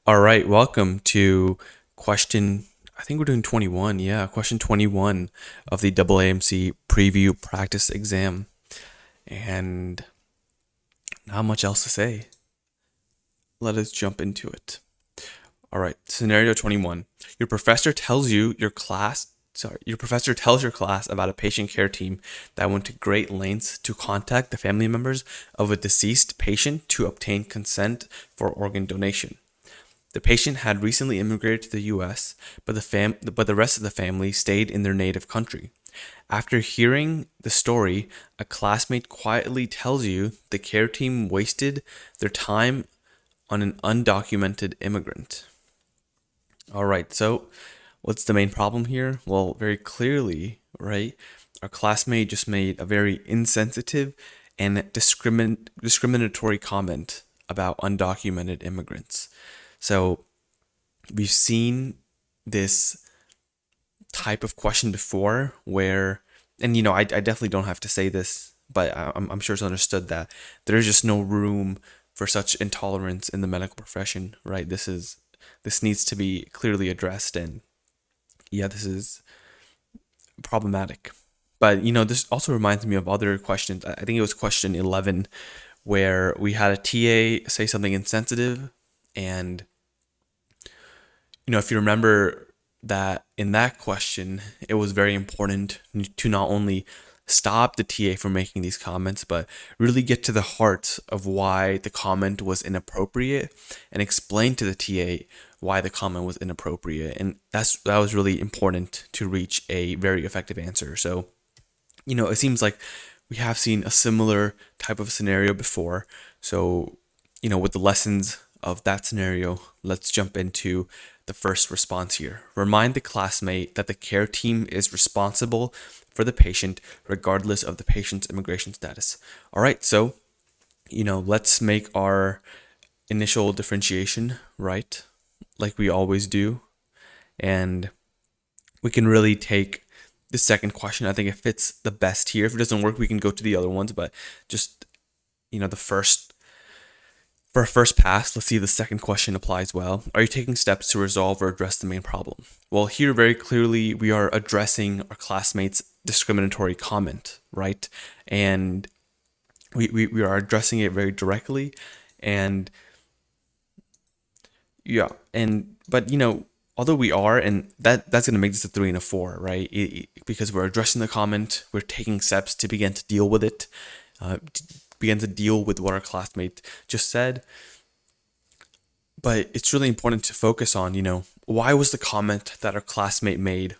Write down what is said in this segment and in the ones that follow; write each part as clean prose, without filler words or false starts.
All right, welcome to question. I think we're doing 21. Yeah, question 21 of the AAMC preview practice exam. And not much else to say. Let us jump into it. All right, scenario 21. Your professor tells your class about a patient care team that went to great lengths to contact the family members of a deceased patient to obtain consent for organ donation. The patient had recently immigrated to the US, but the rest of the family stayed in their native country. After hearing the story, a classmate quietly tells you the care team wasted their time on an undocumented immigrant. All right, so what's the main problem here? Well, very clearly, right? Our classmate just made a very insensitive and discriminatory comment about undocumented immigrants. So we've seen this type of question before where, and I definitely don't have to say this, but I'm sure it's understood that there's just no room for such intolerance in the medical profession, right? This needs to be clearly addressed, and yeah, this is problematic. But this also reminds me of other questions. I think it was question 11 where we had a TA say something insensitive, and if you remember that in that question, it was very important to not only stop the TA from making these comments, but really get to the heart of why the comment was inappropriate and explain to the TA why the comment was inappropriate. And that was really important to reach a very effective answer. So, it seems like we have seen a similar type of scenario before. So, with the lessons of that scenario, let's jump into the first response here. Remind the classmate that the care team is responsible for the patient regardless of the patient's immigration status. All right, so, let's make our initial differentiation, right? Like we always do. And we can really take the second question. I think it fits the best here. If it doesn't work, we can go to the other ones, but just, the first for a first pass, let's see if the second question applies well. Are you taking steps to resolve or address the main problem? Well, here very clearly we are addressing our classmates' discriminatory comment, right? And we are addressing it very directly. And yeah, but although we are, and that's gonna make this a 3 and a 4, right? Because we're addressing the comment, we're taking steps to begin to deal with it, begin to deal with what our classmate just said. But it's really important to focus on, why was the comment that our classmate made,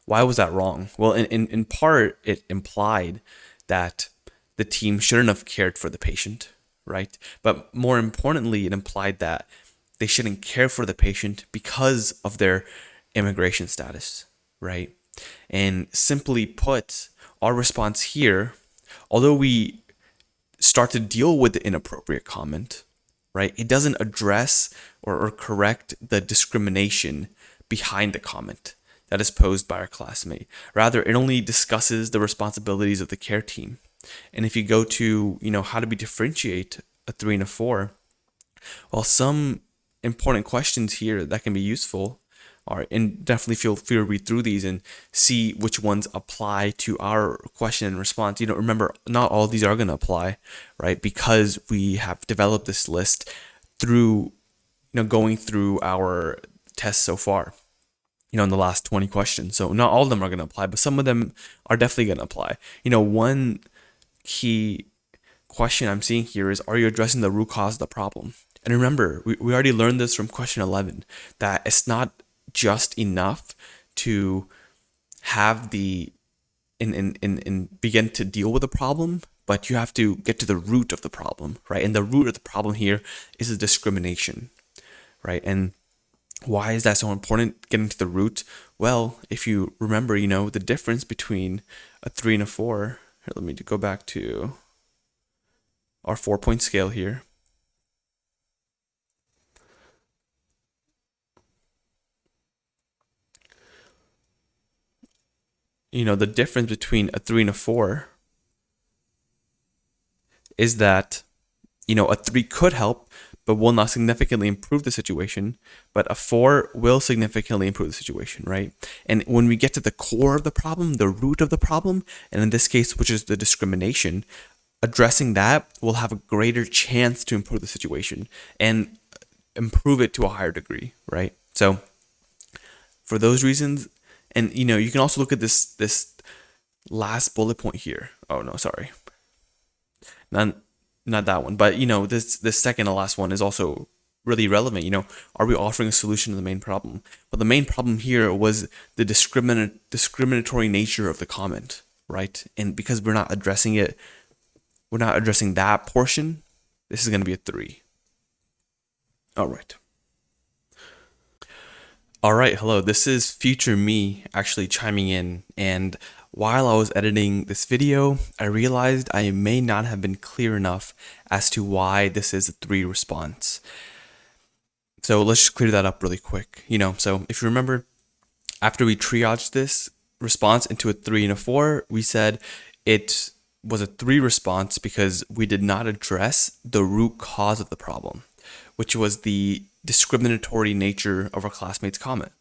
why was that wrong? Well, in part, it implied that the team shouldn't have cared for the patient, right? But more importantly, it implied that they shouldn't care for the patient because of their immigration status, right? And simply put, our response here, although we start to deal with the inappropriate comment, right? It doesn't address or correct the discrimination behind the comment that is posed by our classmate. Rather, it only discusses the responsibilities of the care team. And if you go to, how do we differentiate a 3 and a 4? Well, some important questions here that can be useful are, and definitely feel free to read through these and see which ones apply to our question and response. Remember, not all of these are going to apply, right? Because we have developed this list through, going through our tests so far, in the last 20 questions. So not all of them are going to apply, but some of them are definitely going to apply. One key question I'm seeing here is, are you addressing the root cause of the problem? And remember, we already learned this from question 11, that it's not just enough to have and begin to deal with the problem, but you have to get to the root of the problem, right? And the root of the problem here is the discrimination, right? And why is that so important, getting to the root? Well, if you remember, the difference between a 3 and a 4. Here, let me go back to our 4-point scale here. The difference between a 3 and a 4 is that A 3 could help, but will not significantly improve the situation. But a 4 will significantly improve the situation, right? And when we get to the core of the problem, the root of the problem, and in this case, which is the discrimination, addressing that will have a greater chance to improve the situation and improve it to a higher degree, right? So for those reasons, and you can also look at this last bullet point here. Oh no, sorry. Not that one, but this second to last one is also really relevant. Are we offering a solution to the main problem? Well, the main problem here was the discriminatory nature of the comment, right? And because we're not addressing it, we're not addressing that portion, this is going to be a 3. All right. All right, hello. This is future me actually chiming in, and while I was editing this video, I realized I may not have been clear enough as to why this is a 3 response. So let's just clear that up really quick. So if you remember, after we triaged this response into a 3 and a 4, we said it was a 3 response because we did not address the root cause of the problem, which was the discriminatory nature of our classmate's comment.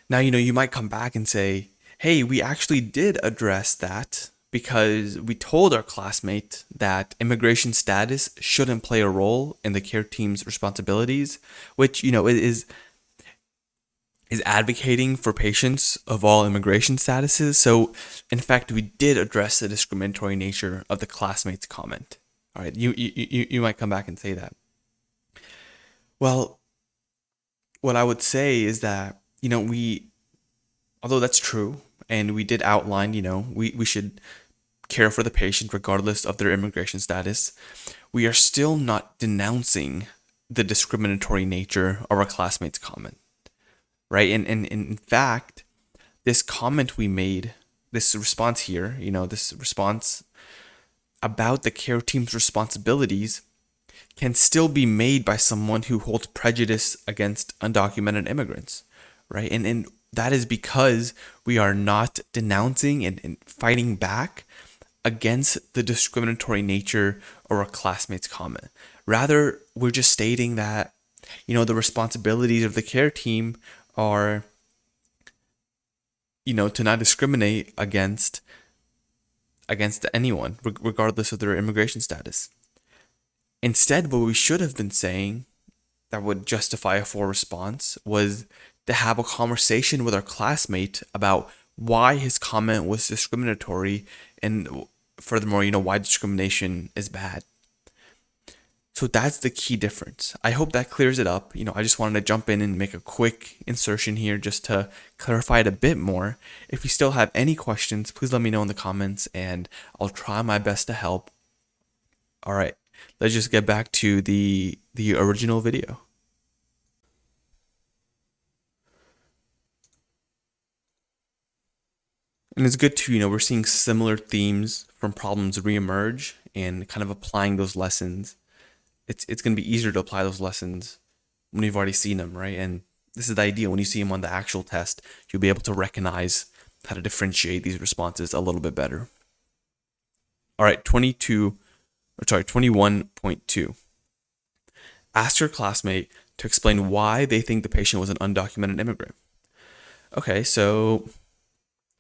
Now, you might come back and say, hey, we actually did address that because we told our classmate that immigration status shouldn't play a role in the care team's responsibilities, which, is advocating for patients of all immigration statuses. So, in fact, we did address the discriminatory nature of the classmate's comment. All right, you might come back and say that. Well, what I would say is that, although that's true, and we did outline, we should care for the patient regardless of their immigration status, we are still not denouncing the discriminatory nature of our classmate's comment, right? And in fact, this comment we made, this response here, this response about the care team's responsibilities can still be made by someone who holds prejudice against undocumented immigrants, right? And that is because we are not denouncing and fighting back against the discriminatory nature of our classmates' comment. Rather, we're just stating that, the responsibilities of the care team are, to not discriminate against anyone, regardless of their immigration status. Instead, what we should have been saying that would justify a 4 response was to have a conversation with our classmate about why his comment was discriminatory, and furthermore, why discrimination is bad. So that's the key difference. I hope that clears it up. I just wanted to jump in and make a quick insertion here just to clarify it a bit more. If you still have any questions, please let me know in the comments and I'll try my best to help. All right, let's just get back to the original video. And it's good to, we're seeing similar themes from problems reemerge and kind of applying those lessons. It's going to be easier to apply those lessons when you've already seen them, right? And this is the idea. When you see them on the actual test, you'll be able to recognize how to differentiate these responses a little bit better. All right, 21.2. Ask your classmate to explain why they think the patient was an undocumented immigrant. Okay, so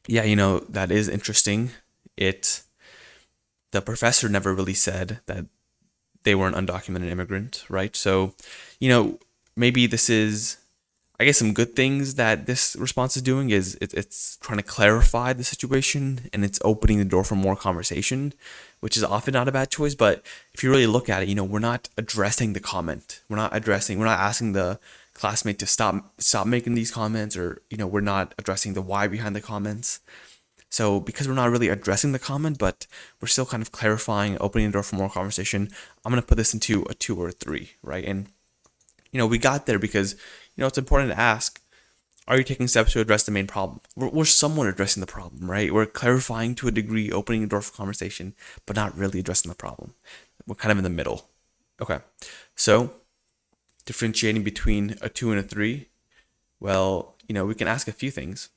yeah, that is interesting. The professor never really said that they were an undocumented immigrant, right? So, maybe this is, I guess, some good things that this response is doing is it's trying to clarify the situation and it's opening the door for more conversation, which is often not a bad choice. But if you really look at it, we're not addressing the comment. We're not asking the classmate to stop making these comments, or, we're not addressing the why behind the comments. So because we're not really addressing the comment, but we're still kind of clarifying, opening the door for more conversation, I'm going to put this into a 2 or a 3, right? And, we got there because, it's important to ask, are you taking steps to address the main problem? We're somewhat addressing the problem, right? We're clarifying to a degree, opening the door for conversation, but not really addressing the problem. We're kind of in the middle. Okay, so differentiating between a 2 and a 3, well, we can ask a few things.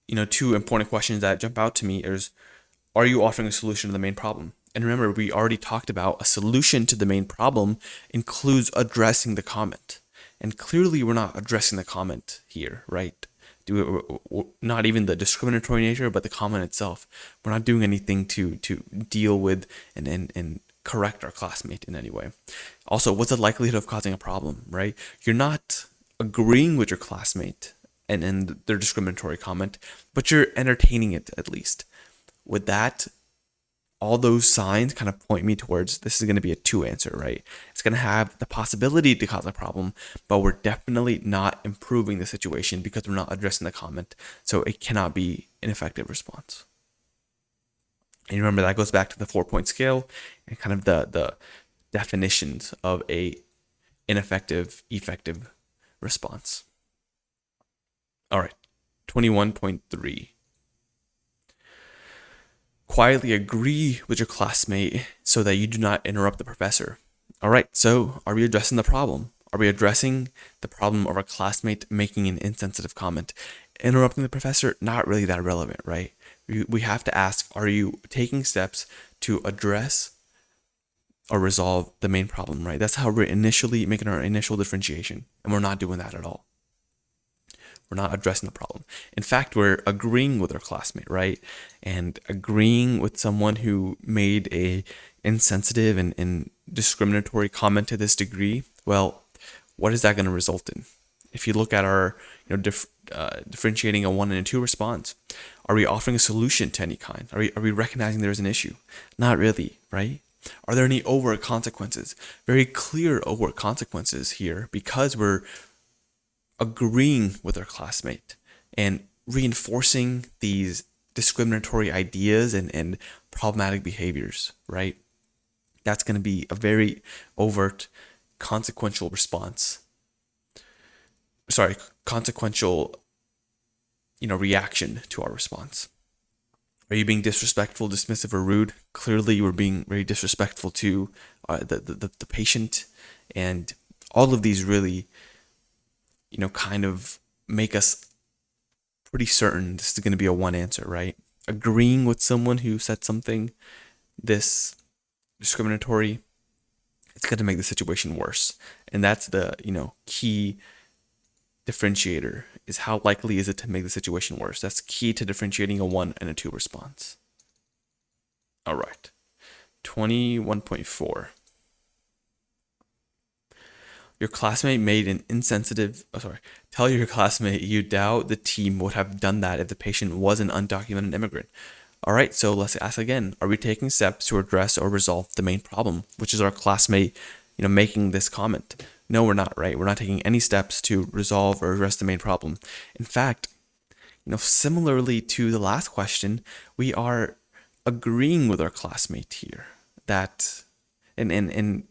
2 important questions that jump out to me is, are you offering a solution to the main problem? And remember, we already talked about a solution to the main problem includes addressing the comment. And clearly we're not addressing the comment here, right? Not even the discriminatory nature, but the comment itself. We're not doing anything to deal with and correct our classmate in any way. Also, what's the likelihood of causing a problem, right? You're not agreeing with your classmate and their discriminatory comment, but you're entertaining it at least. With that, all those signs kind of point me towards this is going to be a 2 answer, right? It's going to have the possibility to cause a problem, but we're definitely not improving the situation because we're not addressing the comment. So it cannot be an effective response. And remember, that goes back to the 4-point scale and kind of the definitions of a ineffective, effective response. All right, 21.3. Quietly agree with your classmate so that you do not interrupt the professor. All right, so are we addressing the problem? Are we addressing the problem of our classmate making an insensitive comment? Interrupting the professor, not really that relevant, right? We have to ask, are you taking steps to address or resolve the main problem, right? That's how we're initially making our initial differentiation, and we're not doing that at all. We're not addressing the problem. In fact, we're agreeing with our classmate, right? And agreeing with someone who made a insensitive and discriminatory comment to this degree, well, what is that going to result in? If you look at our, differentiating a 1 and a 2 response, are we offering a solution to any kind? Are we recognizing there's an issue? Not really, right? Are there any overt consequences? Very clear overt consequences here because we're agreeing with our classmate and reinforcing these discriminatory ideas and problematic behaviors, right? That's going to be a very overt, consequential response. Consequential, reaction to our response. Are you being disrespectful, dismissive, or rude? Clearly, you were being very disrespectful to the patient, and all of these really, kind of make us pretty certain this is going to be a 1 answer, right? Agreeing with someone who said something this discriminatory, it's going to make the situation worse. And that's the, key differentiator, is how likely is it to make the situation worse. That's key to differentiating a 1 and a 2 response. All right. 21.4. Your classmate made an insensitive, tell your classmate you doubt the team would have done that if the patient was an undocumented immigrant. All right, so let's ask again. Are we taking steps to address or resolve the main problem, which is our classmate, making this comment? No, we're not, right? We're not taking any steps to resolve or address the main problem. In fact, similarly to the last question, we are agreeing with our classmate here that, and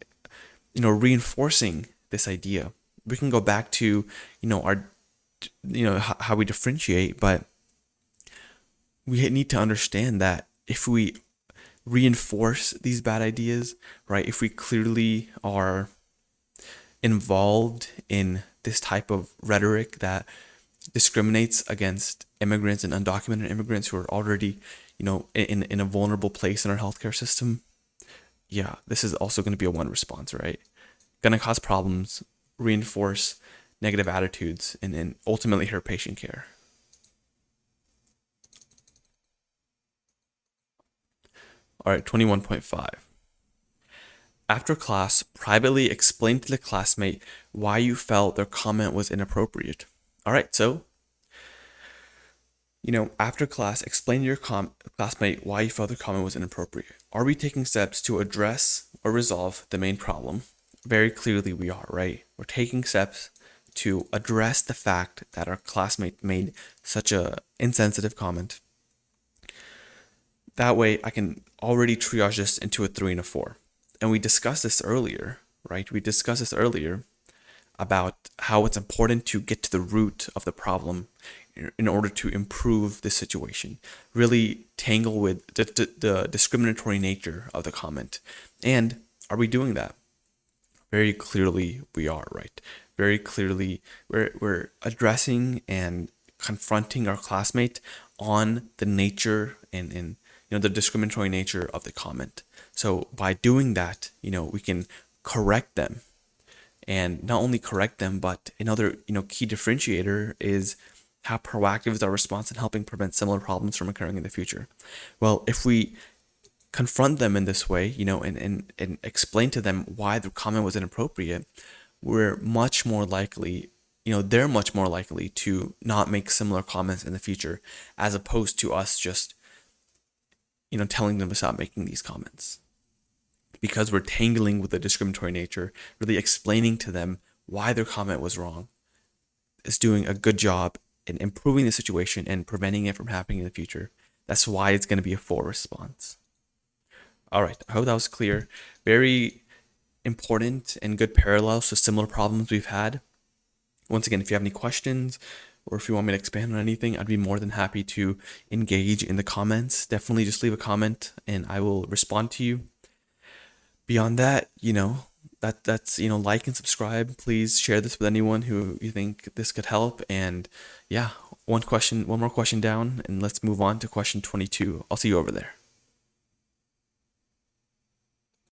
reinforcing this idea. We can go back to, our, how we differentiate, but we need to understand that if we reinforce these bad ideas, right? If we clearly are involved in this type of rhetoric that discriminates against immigrants and undocumented immigrants who are already, in a vulnerable place in our healthcare system, yeah, this is also going to be a 1 response, right? Going to cause problems, reinforce negative attitudes, and ultimately hurt patient care. All right, 21.5. After class, privately explain to the classmate why you felt their comment was inappropriate. All right, so, after class, explain to your classmate why you felt their comment was inappropriate. Are we taking steps to address or resolve the main problem? Very clearly we are, right? We're taking steps to address the fact that our classmate made such a insensitive comment. That way I can already triage this into a 3 and a 4. And we discussed this earlier, right? We discussed this earlier about how it's important to get to the root of the problem in order to improve the situation. Really tangle with the discriminatory nature of the comment. And are we doing that? Very clearly we are, right? Very clearly we're addressing and confronting our classmate on the nature and the discriminatory nature of the comment. So by doing that, we can correct them, and not only correct them, but another, key differentiator is how proactive is our response in helping prevent similar problems from occurring in the future. Well, if we confront them in this way, and explain to them why the comment was inappropriate, we're much more likely, they're much more likely to not make similar comments in the future, as opposed to us just, telling them to stop making these comments. Because we're tangling with the discriminatory nature, really explaining to them why their comment was wrong, is doing a good job in improving the situation and preventing it from happening in the future. That's why it's going to be a full response. All right, I hope that was clear. Very important and good parallels to similar problems we've had. Once again, if you have any questions or if you want me to expand on anything, I'd be more than happy to engage in the comments. Definitely just leave a comment and I will respond to you. Beyond that, that's like and subscribe. Please share this with anyone who you think this could help. And yeah, one more question down, and let's move on to question 22. I'll see you over there.